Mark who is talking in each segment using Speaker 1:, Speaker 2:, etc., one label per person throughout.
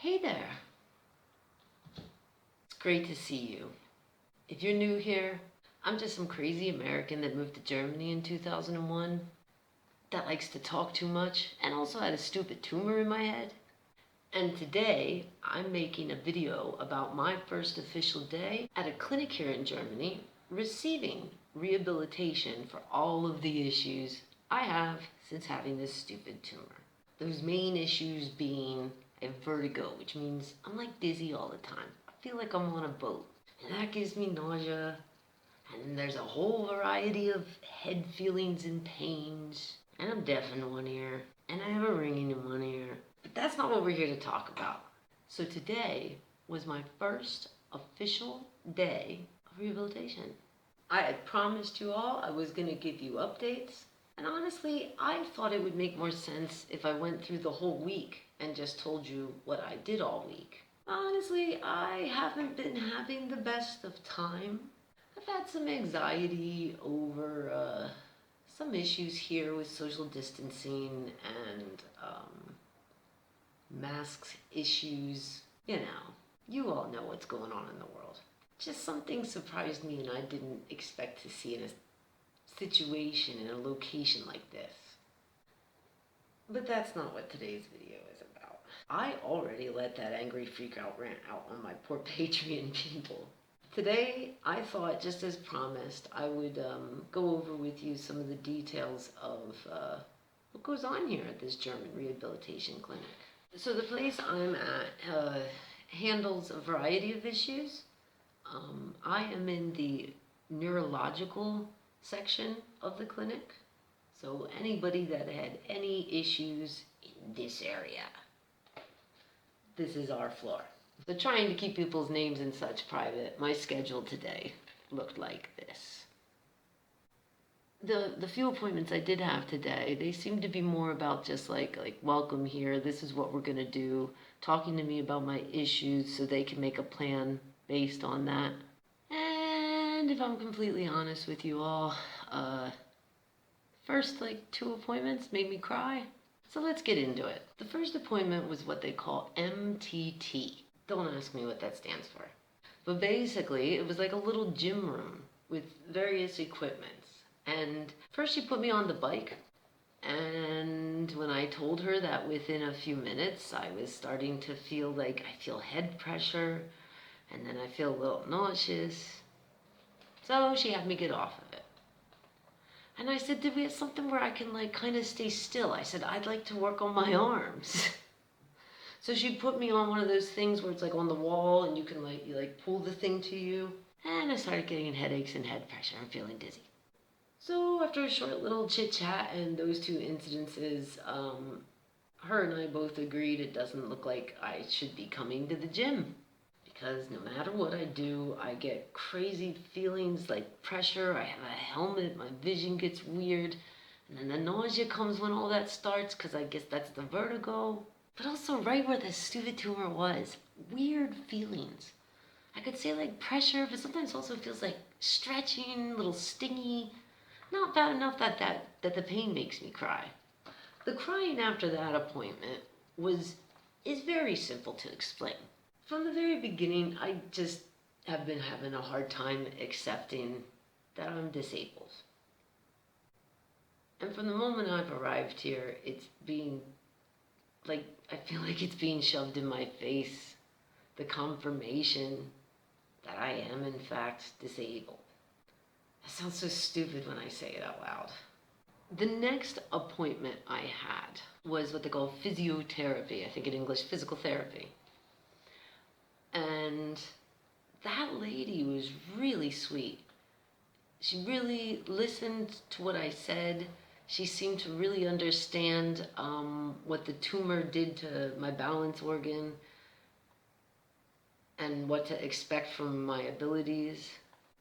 Speaker 1: Hey there. It's great to see you. If you're new here, I'm just some crazy American that moved to Germany in 2001 that likes to talk too much and also had a stupid tumor in my head. And today, I'm making a video about my first official day at a clinic here in Germany receiving rehabilitation for all of the issues I have since having this stupid tumor. Those main issues being I have vertigo, which means I'm like dizzy all the time. I feel like I'm on a boat. And that gives me nausea. And there's a whole variety of head feelings and pains. And I'm deaf in one ear. And I have a ringing in one ear. But that's not what we're here to talk about. So today was my first official day of rehabilitation. I had promised you all I was going to give you updates. And honestly, I thought it would make more sense if I went through the whole week and just told you what I did all week. Honestly, I haven't been having the best of time. I've had some anxiety over some issues here with social distancing and masks issues. You all know what's going on in the world. Just something surprised me and I didn't expect to see in a situation in a location like this. But that's not what today's video is about. I already let that angry freak out rant out on my poor Patreon people. Today, I thought, just as promised, I would go over with you some of the details of what goes on here at this German rehabilitation clinic. So the place I'm at handles a variety of issues. I am in the neurological section of the clinic. So anybody that had any issues in this area, this is our floor. So trying to keep people's names and such private, my schedule today looked like this. The few appointments I did have today, they seemed to be more about just like welcome here, this is what we're gonna do, talking to me about my issues so they can make a plan based on that. And if I'm completely honest with you all, first 2 appointments made me cry. So let's get into it. The first appointment was what they call MTT. Don't ask me what that stands for. But basically, it was like a little gym room with various equipments. And first she put me on the bike. And when I told her that within a few minutes, I was starting to feel like I feel head pressure. And then I feel a little nauseous. So she had me get off of it. And I said, did we have something where I can kind of stay still? I said, I'd like to work on my arms. So she put me on one of those things where it's on the wall and you can you pull the thing to you. And I started getting headaches and head pressure and feeling dizzy. So after a short little chit chat and those 2 incidences, her and I both agreed it doesn't look like I should be coming to the gym. Because no matter what I do, I get crazy feelings like pressure, I have a helmet, my vision gets weird, and then the nausea comes when all that starts, because I guess that's the vertigo. But also right where the stupid tumor was, weird feelings. I could say pressure, but sometimes also feels like stretching, a little stingy. Not bad enough that the pain makes me cry. The crying after that appointment is very simple to explain. From the very beginning, I just have been having a hard time accepting that I'm disabled. And from the moment I've arrived here, it's being, I feel like it's being shoved in my face, the confirmation that I am in fact disabled. That sounds so stupid when I say it out loud. The next appointment I had was what they call physiotherapy, I think in English, physical therapy. And that lady was really sweet. She really listened to what I said. She seemed to really understand what the tumor did to my balance organ and what to expect from my abilities.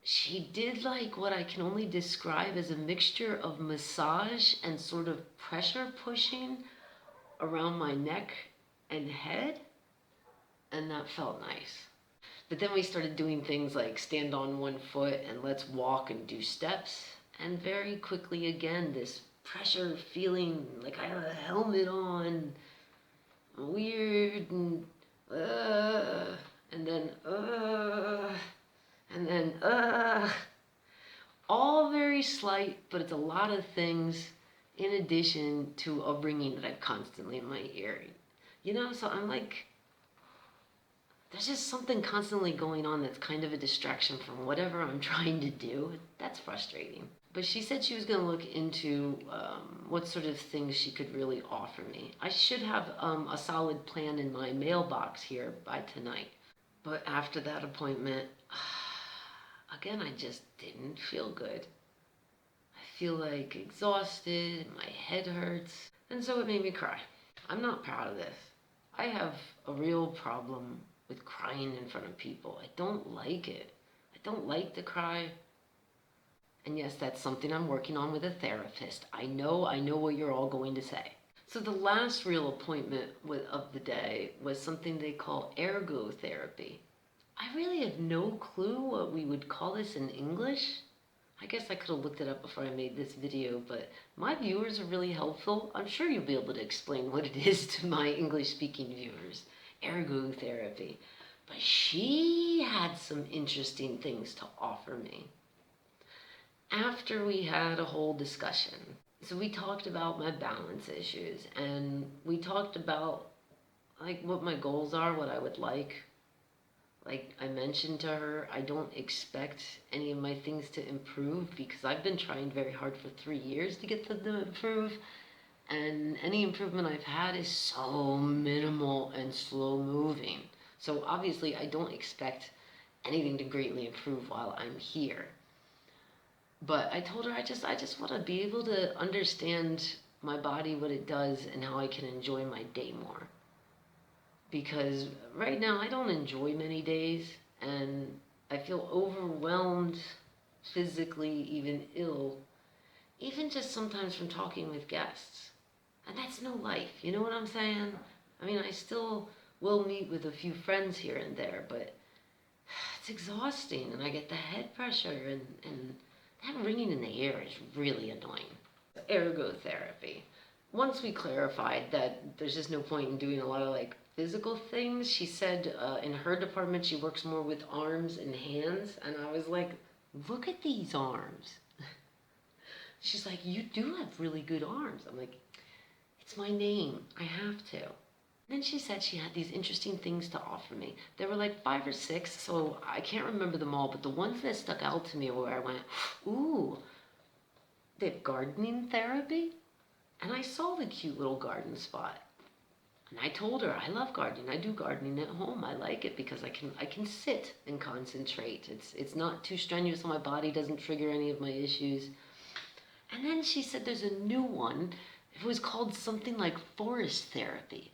Speaker 1: She did what I can only describe as a mixture of massage and sort of pressure pushing around my neck and head. And that felt nice. But then we started doing things like stand on one foot and let's walk and do steps. And very quickly again, this pressure feeling like I have a helmet on, weird, and and then, and then, all very slight, but it's a lot of things in addition to a ringing that I've constantly in my ear. You know, so I'm like, there's just something constantly going on that's kind of a distraction from whatever I'm trying to do. That's frustrating. But she said she was going to look into what sort of things she could really offer me. I should have a solid plan in my mailbox here by tonight. But after that appointment, again, I just didn't feel good. I feel like exhausted, my head hurts, and so it made me cry. I'm not proud of this. I have a real problem with crying in front of people. I don't like it. I don't like to cry. And yes, that's something I'm working on with a therapist. I know what you're all going to say. So the last real appointment of the day was something they call ergotherapy. I really have no clue what we would call this in English. I guess I could have looked it up before I made this video, but my viewers are really helpful. I'm sure you'll be able to explain what it is to my English-speaking viewers. Ergotherapy. But she had some interesting things to offer me. After we had a whole discussion, so we talked about my balance issues, and we talked about like what my goals are, what I would like. Like I mentioned to her, I don't expect any of my things to improve because I've been trying very hard for 3 years to get them to improve. And any improvement I've had is so minimal and slow moving. So obviously I don't expect anything to greatly improve while I'm here. But I told her I just want to be able to understand my body, what it does, and how I can enjoy my day more. Because right now I don't enjoy many days, and I feel overwhelmed physically, even ill, even just sometimes from talking with guests. And that's no life, you know what I'm saying? I mean, I still will meet with a few friends here and there, but it's exhausting, and I get the head pressure, and that ringing in the ear is really annoying. Ergotherapy. Once we clarified that there's just no point in doing a lot of like physical things, she said in her department she works more with arms and hands, and I was like, look at these arms. She's like, you do have really good arms. I'm like, it's my name, I have to. Then she said she had these interesting things to offer me. There were like 5 or 6, so I can't remember them all, but the ones that stuck out to me were where I went, ooh, they have gardening therapy? And I saw the cute little garden spot. And I told her, I love gardening. I do gardening at home. I like it because I can sit and concentrate. It's not too strenuous so my body doesn't trigger any of my issues. And then she said there's a new one. It was called something like forest therapy.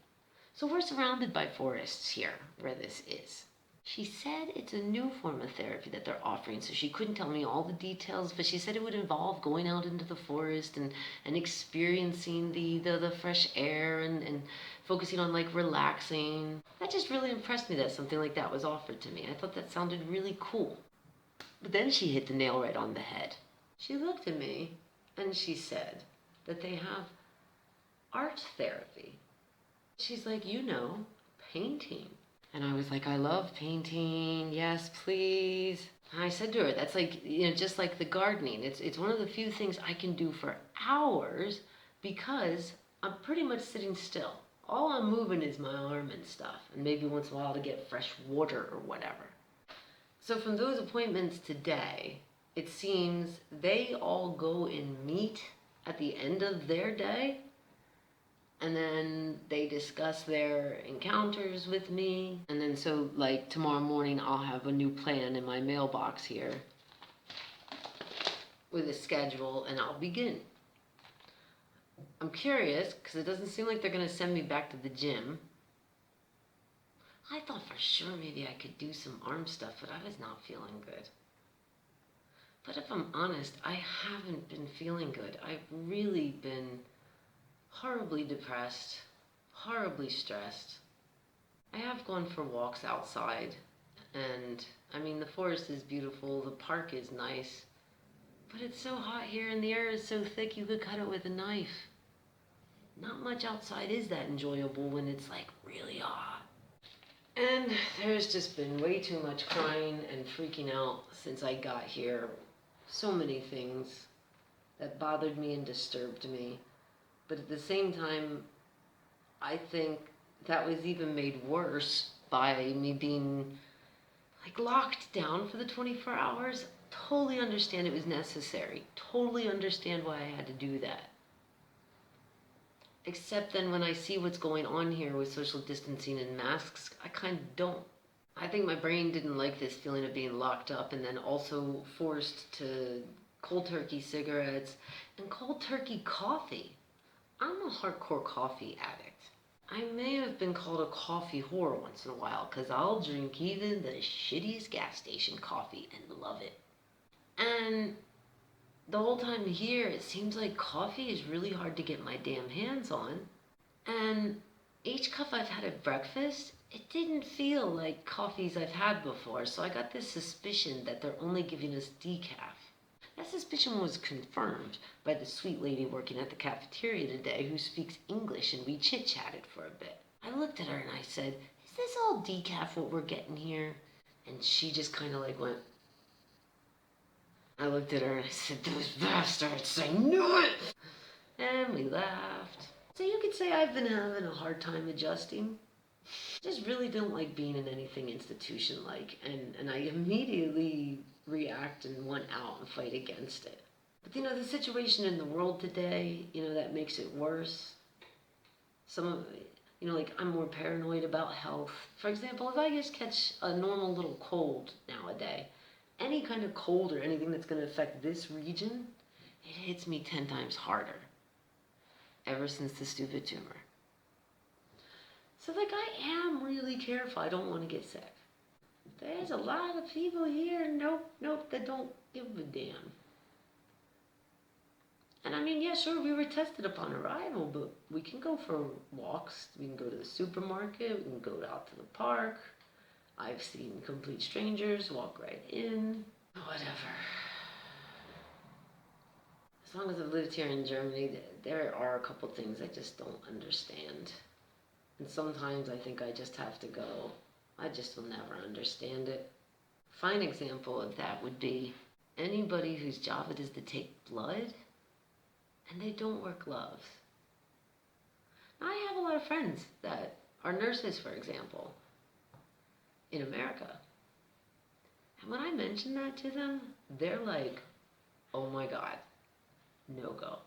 Speaker 1: So we're surrounded by forests here where this is. She said it's a new form of therapy that they're offering, so she couldn't tell me all the details, but she said it would involve going out into the forest and experiencing the fresh air and focusing on like relaxing. That just really impressed me that something like that was offered to me. I thought that sounded really cool. But then she hit the nail right on the head. She looked at me and she said that they have art therapy. She's like, you know, painting. And I was like, I love painting. Yes, please. And I said to her, that's like, you know, just like the gardening. It's one of the few things I can do for hours because I'm pretty much sitting still. All I'm moving is my arm and stuff, and maybe once in a while to get fresh water or whatever. So from those appointments today, it seems they all go and meet at the end of their day, and then they discuss their encounters with me. And then so like tomorrow morning I'll have a new plan in my mailbox here with a schedule, and I'll begin. I'm curious because it doesn't seem like they're going to send me back to the gym. I thought for sure maybe I could do some arm stuff, but I was not feeling good. But if I'm honest, I haven't been feeling good. I've really been horribly depressed, horribly stressed. I have gone for walks outside, and I mean the forest is beautiful, the park is nice, but it's so hot here and the air is so thick you could cut it with a knife. Not much outside is that enjoyable when it's like really hot. And there's just been way too much crying and freaking out since I got here. So many things that bothered me and disturbed me. But at the same time, I think that was even made worse by me being like locked down for the 24 hours. Totally understand it was necessary. Totally understand why I had to do that. Except then when I see what's going on here with social distancing and masks, I kind of don't. I think my brain didn't like this feeling of being locked up and then also forced to cold turkey cigarettes and cold turkey coffee. I'm a hardcore coffee addict. I may have been called a coffee whore once in a while because I'll drink even the shittiest gas station coffee and love it. And the whole time here, it seems like coffee is really hard to get my damn hands on. And each cup I've had at breakfast, it didn't feel like coffees I've had before, so I got this suspicion that they're only giving us decaf. That suspicion was confirmed by the sweet lady working at the cafeteria today who speaks English, and we chit-chatted for a bit. I looked at her and I said, "Is this all decaf what we're getting here?" And she just kind of like went. I looked at her and I said, "Those bastards, I knew it!" And we laughed. So you could say I've been having a hard time adjusting. Just really don't like being in anything institution-like, and I immediately react and want out and fight against it. But the situation in the world today, that makes it worse. Some of, like I'm more paranoid about health. For example, if I just catch a normal little cold nowadays, any kind of cold or anything that's going to affect this region, it hits me 10 times harder. Ever since the stupid tumor. So I am really careful. I don't want to get sick. There's a lot of people here, nope, that don't give a damn. And I mean, yeah, sure, we were tested upon arrival, but we can go for walks. We can go to the supermarket. We can go out to the park. I've seen complete strangers walk right in. Whatever. As long as I've lived here in Germany, there are a couple things I just don't understand. And sometimes I think I just have to go. I just will never understand it. Fine example of that would be anybody whose job it is to take blood and they don't wear gloves. Now, I have a lot of friends that are nurses, for example, in America. And when I mention that to them, they're like, "Oh my God, no go."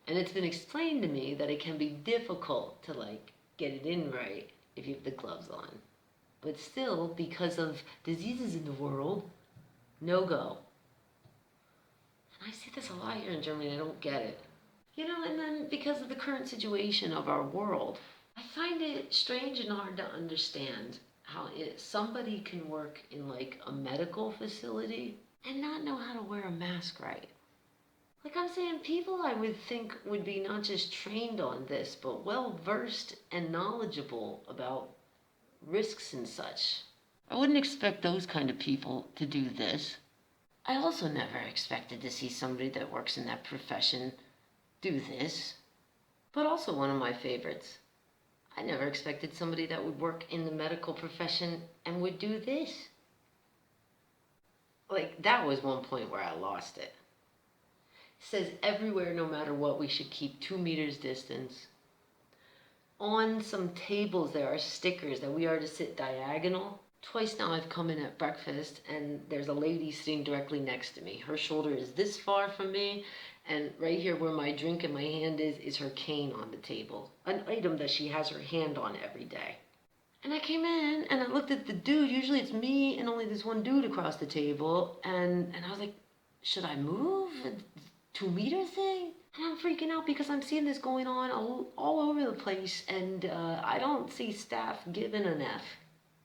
Speaker 1: And it's been explained to me that it can be difficult to get it in right if you have the gloves on. But still, because of diseases in the world, no go. And I see this a lot here in Germany, and I don't get it. And then because of the current situation of our world, I find it strange and hard to understand how somebody can work in a medical facility and not know how to wear a mask right. I'm saying, people I would think would be not just trained on this, but well-versed and knowledgeable about risks and such. I wouldn't expect those kind of people to do this. I also never expected to see somebody that works in that profession do this. But also one of my favorites. I never expected somebody that would work in the medical profession and would do this. That was one point where I lost it. It says everywhere, no matter what, we should keep 2 meters distance. On some tables there are stickers that we are to sit diagonal. Twice now I've come in at breakfast and there's a lady sitting directly next to me. Her shoulder is this far from me, and right here where my drink in my hand is her cane on the table. An item that she has her hand on every day. And I came in and I looked at the dude. Usually it's me and only this one dude across the table. And I was like, should I move? 2 meter thing? And I'm freaking out because I'm seeing this going on all over the place, and I don't see staff giving an F.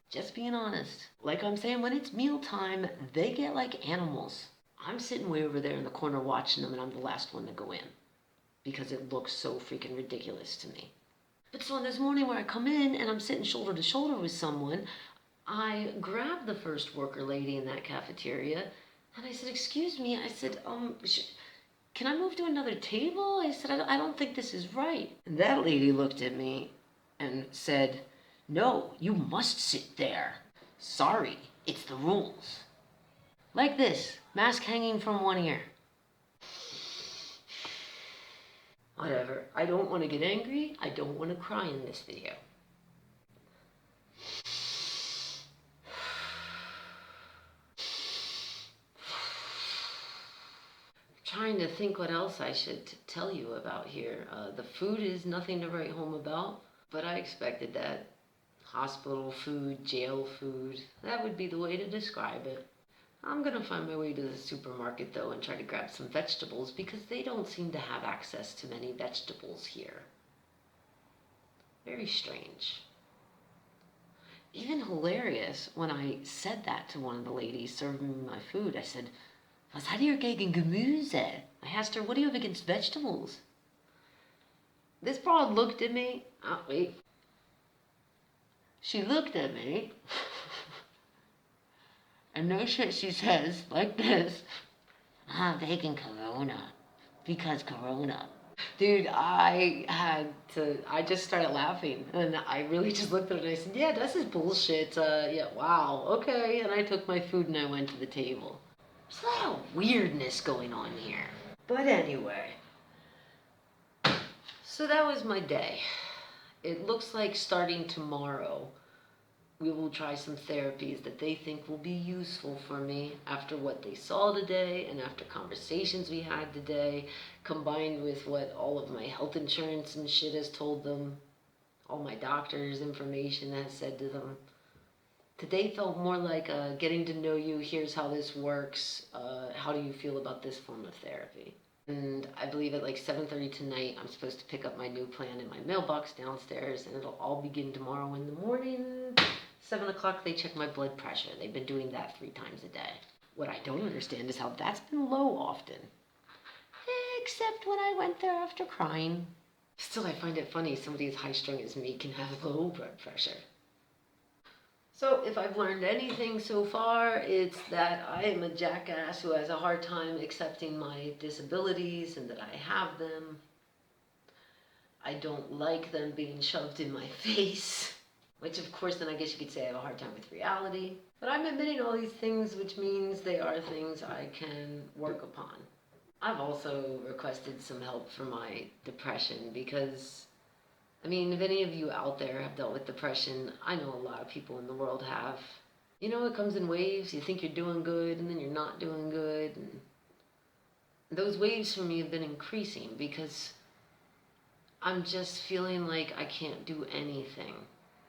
Speaker 1: Just being honest. Like I'm saying, when it's mealtime, they get like animals. I'm sitting way over there in the corner watching them, and I'm the last one to go in because it looks so freaking ridiculous to me. But so on this morning where I come in and I'm sitting shoulder to shoulder with someone, I grabbed the first worker lady in that cafeteria and I said, "Excuse me," I said, "Can I move to another table?" I said, I don't think this is right." And that lady looked at me and said, No, you must sit there. Sorry, it's the rules. Like this, mask hanging from one ear. Whatever, I don't want to get angry, I don't want to cry in this video. Trying to think what else I should tell you about here. The food is nothing to write home about, but I expected that. Hospital food, jail food, that would be the way to describe it. I'm gonna find my way to the supermarket though and try to grab some vegetables because they don't seem to have access to many vegetables here. Very strange. Even hilarious when I said that to one of the ladies serving me my food. I said, "Was hat ihr gegen Gemüse?" I asked her, "What do you have against vegetables?" This broad looked at me. Oh, wait. She looked at me. And no shit, she says, like this, "Vegan Corona. Because Corona." Dude, I just started laughing. And I really just looked at her and I said, "Yeah, this is bullshit. Yeah, wow, okay." And I took my food and I went to the table. There's a lot of weirdness going on here. But anyway. So that was my day. It looks like starting tomorrow, we will try some therapies that they think will be useful for me after what they saw today and after conversations we had today, combined with what all of my health insurance and shit has told them, all my doctor's information has said to them. Today felt more like getting to know you, here's how this works, how do you feel about this form of therapy? And I believe at like 7:30 tonight, I'm supposed to pick up my new plan in my mailbox downstairs, and it'll all begin tomorrow in the morning. 7 o'clock, they check my blood pressure. They've been doing that 3 times a day. What I don't understand is how that's been low often. Except when I went there after crying. Still, I find it funny somebody as high-strung as me can have low blood pressure. So if I've learned anything so far, it's that I am a jackass who has a hard time accepting my disabilities and that I have them. I don't like them being shoved in my face, which of course then I guess you could say I have a hard time with reality. But I'm admitting all these things, which means they are things I can work upon. I've also requested some help for my depression because I mean, if any of you out there have dealt with depression, I know a lot of people in the world have. You know, it comes in waves. You think you're doing good, and then you're not doing good. And those waves for me have been increasing because I'm just feeling like I can't do anything,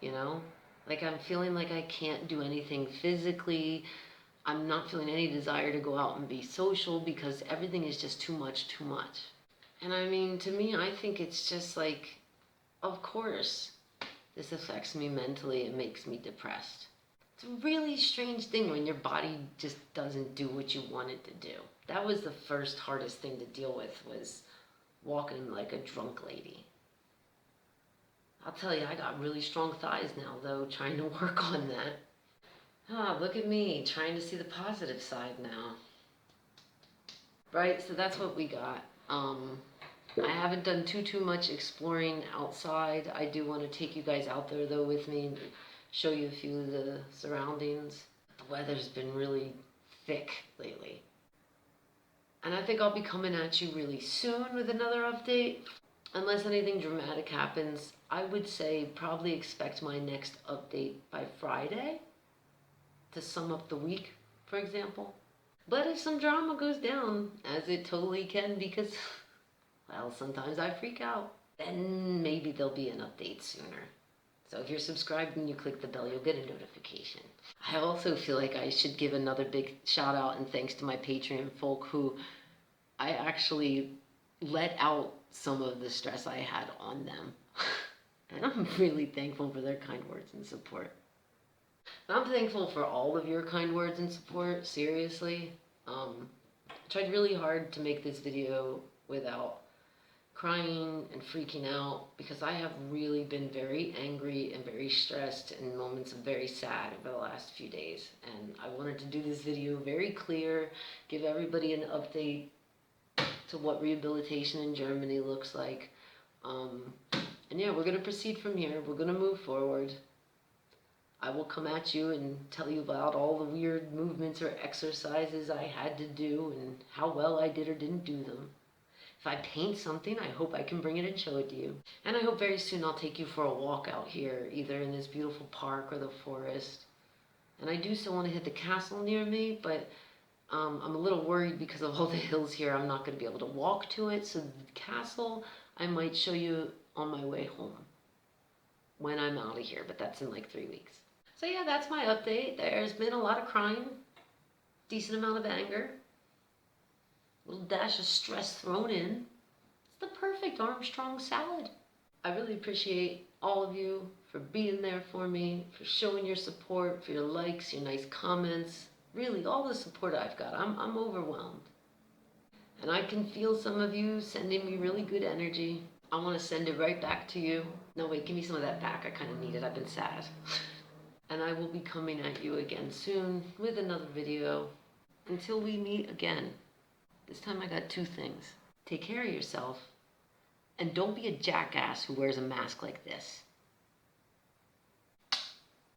Speaker 1: you know? Like I'm feeling like I can't do anything physically. I'm not feeling any desire to go out and be social because everything is just too much, too much. And I mean, to me, I think it's just like, of course, this affects me mentally. It makes me depressed. It's a really strange thing when your body just doesn't do what you want it to do. That was the first hardest thing to deal with, was walking like a drunk lady. I'll tell you, I got really strong thighs now, though, trying to work on that. Ah, look at me, trying to see the positive side now. Right, so that's what we got. I haven't done too much exploring outside. I do want to take you guys out there though with me and show you a few of the surroundings. The weather's been really thick lately. And I think I'll be coming at you really soon with another update. Unless anything dramatic happens, I would say probably expect my next update by Friday to sum up the week, for example. But if some drama goes down, as it totally can because well, sometimes I freak out. Then maybe there'll be an update sooner. So if you're subscribed and you click the bell, you'll get a notification. I also feel like I should give another big shout out and thanks to my Patreon folk who I actually let out some of the stress I had on them. And I'm really thankful for their kind words and support. I'm thankful for all of your kind words and support, seriously. I tried really hard to make this video without crying and freaking out because I have really been very angry and very stressed in moments of very sad over the last few days. And I wanted to do this video very clear, give everybody an update to what rehabilitation in Germany looks like. And yeah, we're going to proceed from here. We're going to move forward. I will come at you and tell you about all the weird movements or exercises I had to do and how well I did or didn't do them. If I paint something, I hope I can bring it and show it to you. And I hope very soon I'll take you for a walk out here, either in this beautiful park or the forest. And I do still want to hit the castle near me, but I'm a little worried because of all the hills here. I'm not going to be able to walk to it. So the castle, I might show you on my way home when I'm out of here, but that's in like 3 weeks. So yeah, that's my update. There's been a lot of crying, decent amount of anger, a little dash of stress thrown in. It's the perfect Armstrong salad. I really appreciate all of you for being there for me, for showing your support, for your likes, your nice comments. Really, all the support I've got. I'm overwhelmed. And I can feel some of you sending me really good energy. I want to send it right back to you. No, wait, give me some of that back. I kind of need it. I've been sad. And I will be coming at you again soon with another video. Until we meet again. This time I got 2 things. Take care of yourself. And don't be a jackass who wears a mask like this.